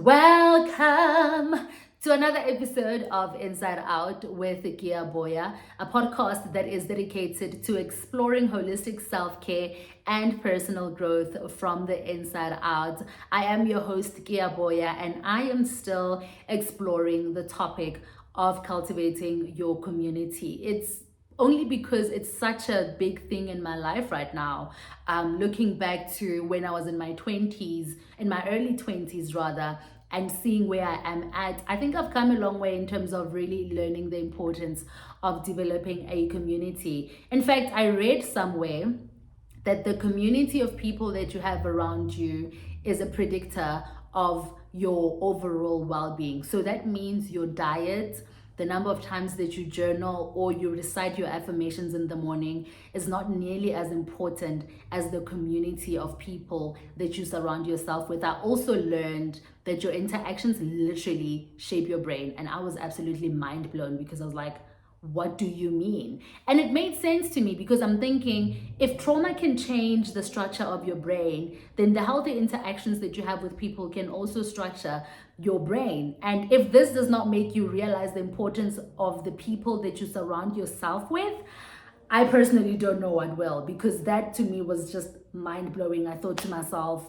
Welcome to another episode of Inside Out with Kea Boya, a podcast that is dedicated to exploring holistic self-care and personal growth from the inside out. I am your host, Kea Boya, and I am still exploring the topic of cultivating your community. It's only because it's such a big thing in my life right now. Looking back to when I was in my 20s, in my early 20s rather, and seeing where I am at, I think I've come a long way in terms of really learning the importance of developing a community. In fact, I read somewhere that the community of people that you have around you is a predictor of your overall well-being. So that means your diet, the number of times that you journal or you recite your affirmations in the morning is not nearly as important as the community of people that you surround yourself with. I also learned that your interactions literally shape your brain, and I was absolutely mind blown because I was like, what do you mean? And it made sense to me because I'm thinking, if trauma can change the structure of your brain, then the healthy interactions that you have with people can also structure your brain. And if this does not make you realize the importance of the people that you surround yourself with, I personally don't know what will, because that to me was just mind blowing. I thought to myself,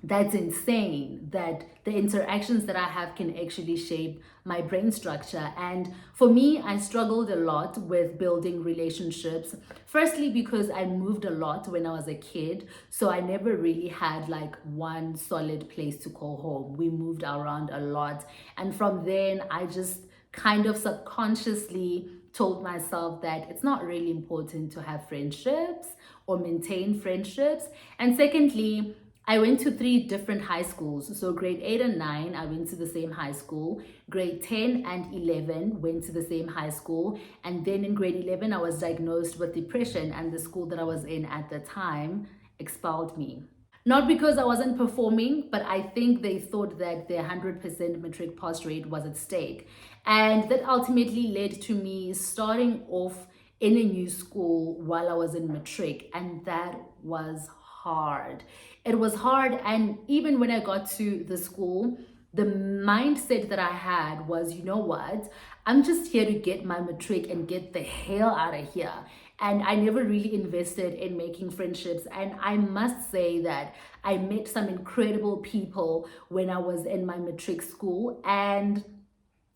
that's insane that the interactions that I have can actually shape my brain structure. And for me, I struggled a lot with building relationships. Firstly, because I moved a lot when I was a kid. So I never really had like one solid place to call home. We moved around a lot. And from then, I just kind of subconsciously told myself that it's not really important to have friendships or maintain friendships. And secondly, I went to 3 different high schools. So grade 8 and 9, I went to the same high school. Grade 10 and 11 went to the same high school. And then in grade 11, I was diagnosed with depression, and the school that I was in at the time expelled me. Not because I wasn't performing, but I think they thought that their 100% matric pass rate was at stake. And that ultimately led to me starting off in a new school while I was in matric. And that was hard. It was hard. And even when I got to the school, the mindset that I had was, you know what? I'm just here to get my matric and get the hell out of here. And I never really invested in making friendships. And I must say that I met some incredible people when I was in my matric school. And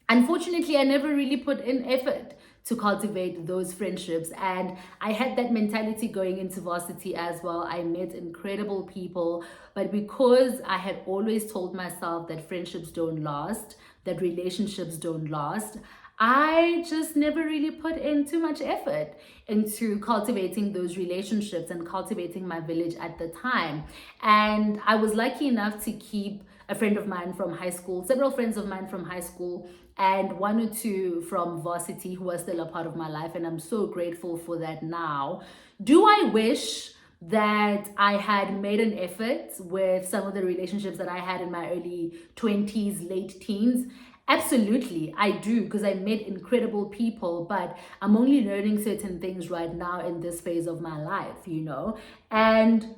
unfortunately, I never really put in effort to cultivate those friendships. And I had that mentality going into varsity as well. I met incredible people, but because I had always told myself that friendships don't last, that relationships don't last, I just never really put in too much effort into cultivating those relationships and cultivating my village at the time. And I was lucky enough to keep a friend of mine from high school, several friends of mine from high school, and 1 or 2 from varsity who are still a part of my life. And I'm so grateful for that now. Do I wish that I had made an effort with some of the relationships that I had in my early 20s, late teens? Absolutely, I do, because I met incredible people, but I'm only learning certain things right now in this phase of my life, you know? And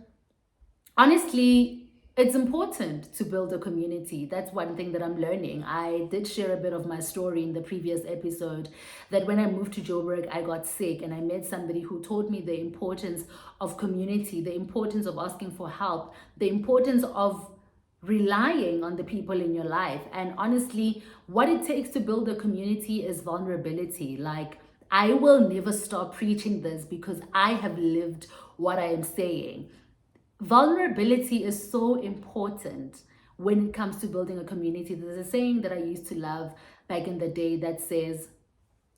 honestly, it's important to build a community. That's one thing that I'm learning. I did share a bit of my story in the previous episode that when I moved to Joburg, I got sick and I met somebody who taught me the importance of community, the importance of asking for help, the importance of relying on the people in your life. And honestly, what it takes to build a community is vulnerability. Like, I will never stop preaching this because I have lived what I am saying. Vulnerability is so important when it comes to building a community. There's a saying that I used to love back in the day that says,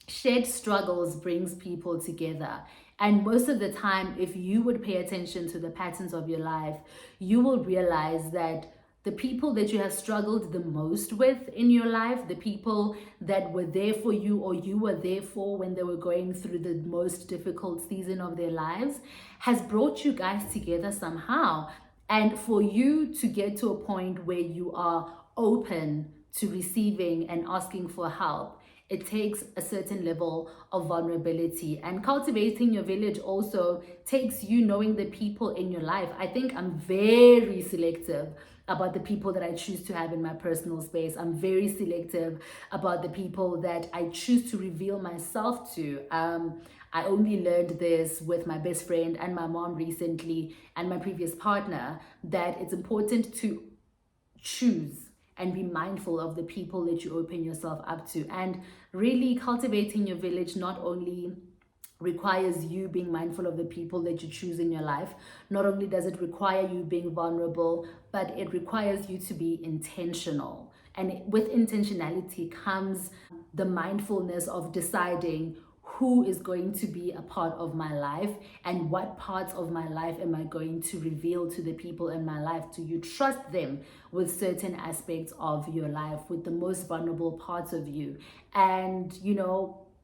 shared struggles brings people together. And most of the time, if you would pay attention to the patterns of your life, you will realize that the people that you have struggled the most with in your life, the people that were there for you or you were there for when they were going through the most difficult season of their lives, has brought you guys together somehow. And for you to get to a point where you are open to receiving and asking for help, it takes a certain level of vulnerability. And cultivating your village also takes you knowing the people in your life. I think I'm very selective about the people that I choose to have in my personal space. I'm very selective about the people that I choose to reveal myself to. I only learned this with my best friend and my mom recently, and my previous partner, that it's important to choose and be mindful of the people that you open yourself up to. And really, cultivating your village not only requires you being mindful of the people that you choose in your life, not only does it require you being vulnerable, but it requires you to be intentional. And with intentionality comes the mindfulness of deciding who is going to be a part of my life and what parts of my life am I going to reveal to the people in my life. Do you trust them with certain aspects of your life, with the most vulnerable parts of you? And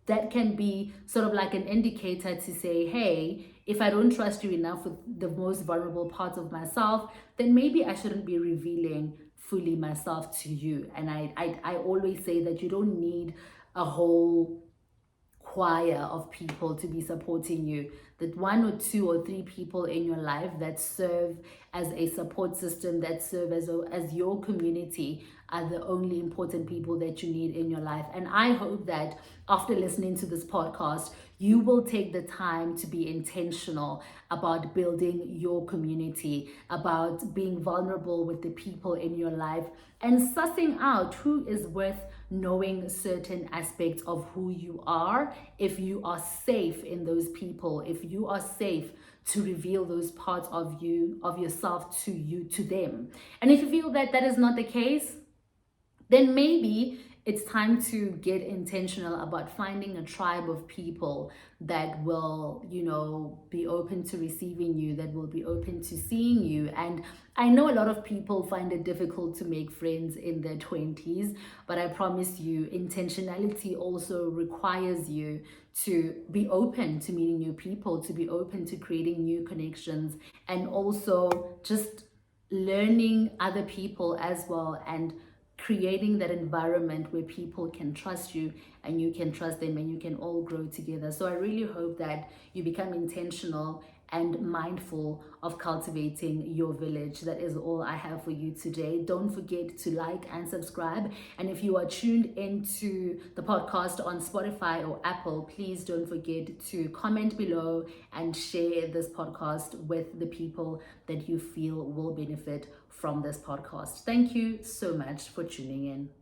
that can be sort of like an indicator to say, hey, if I don't trust you enough with the most vulnerable parts of myself, then maybe I shouldn't be revealing fully myself to you. And I always say that you don't need a whole choir of people to be supporting you. That one or two or three people in your life that serve as a support system, that serve as your community, are the only important people that you need in your life. And I hope that after listening to this podcast, you will take the time to be intentional about building your community, about being vulnerable with the people in your life, and sussing out who is worth knowing certain aspects of who you are. If you are safe in those people, if you are safe to reveal those parts of you, of yourself, to them. And if you feel that that is not the case, then maybe it's time to get intentional about finding a tribe of people that will, be open to receiving you, that will be open to seeing you. And I know a lot of people find it difficult to make friends in their 20s, but I promise you, intentionality also requires you to be open to meeting new people, to be open to creating new connections, and also just learning other people as well, and creating that environment where people can trust you and you can trust them, and you can all grow together. So I really hope that you become intentional and mindful of cultivating your village. That is all I have for you today. Don't forget to like and subscribe. And if you are tuned into the podcast on Spotify or Apple, please don't forget to comment below and share this podcast with the people that you feel will benefit from this podcast. Thank you so much for tuning in.